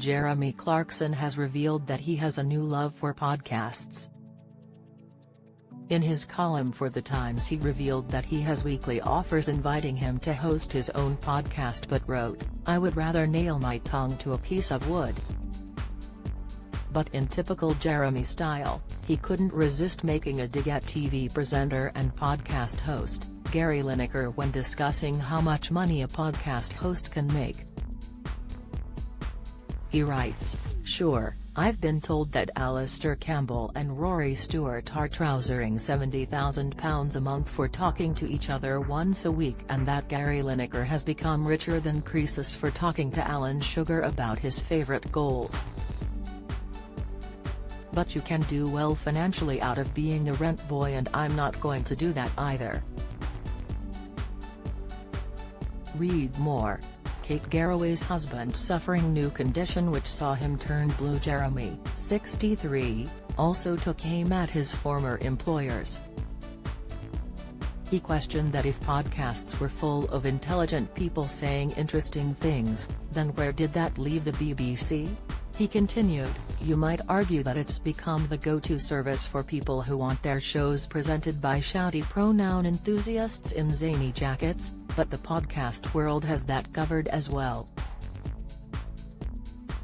Jeremy Clarkson has revealed that he has a new love for podcasts. In his column for The Times, he revealed that he has weekly offers inviting him to host his own podcast, but wrote, "I would rather nail my tongue to a piece of wood." But in typical Jeremy style, he couldn't resist making a dig at TV presenter and podcast host, Gary Lineker, when discussing how much money a podcast host can make. He writes, "Sure, I've been told that Alistair Campbell and Rory Stewart are trousering £70,000 a month for talking to each other once a week, and that Gary Lineker has become richer than Croesus for talking to Alan Sugar about his favourite goals. But you can do well financially out of being a rent boy, and I'm not going to do that either." Read more. Kate Garraway's husband suffering new condition which saw him turn blue. Jeremy, 63, also took aim at his former employers. He questioned that if podcasts were full of intelligent people saying interesting things, then where did that leave the BBC? He continued, "You might argue that it's become the go-to service for people who want their shows presented by shouty pronoun enthusiasts in zany jackets, but the podcast world has that covered as well.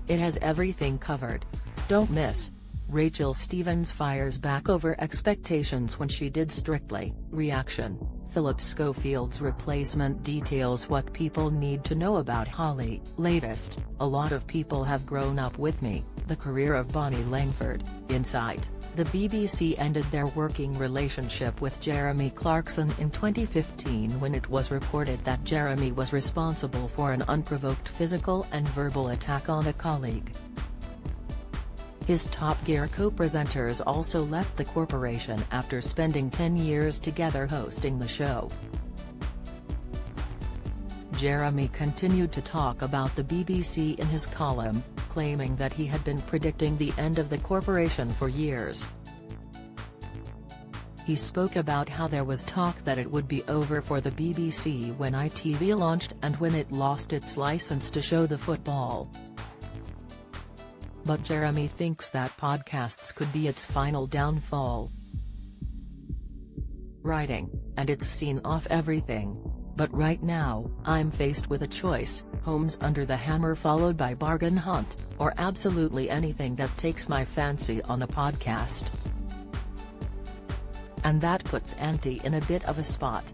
It has everything covered. Don't miss." Rachel Stevens fires back over expectations when she did Strictly. Reaction: Philip Schofield's replacement details what people need to know about Holly. Latest: "A lot of people have grown up with me, the career of Bonnie Langford." Insight: the BBC ended their working relationship with Jeremy Clarkson in 2015 when it was reported that Jeremy was responsible for an unprovoked physical and verbal attack on a colleague. His Top Gear co-presenters also left the corporation after spending 10 years together hosting the show. Jeremy continued to talk about the BBC in his column, claiming that he had been predicting the end of the corporation for years. He spoke about how there was talk that it would be over for the BBC when ITV launched and when it lost its license to show the football. But Jeremy thinks that podcasts could be its final downfall. Writing, "And it's seen off everything. But right now, I'm faced with a choice: Homes Under the Hammer followed by Bargain Hunt, or absolutely anything that takes my fancy on a podcast. And that puts Auntie in a bit of a spot."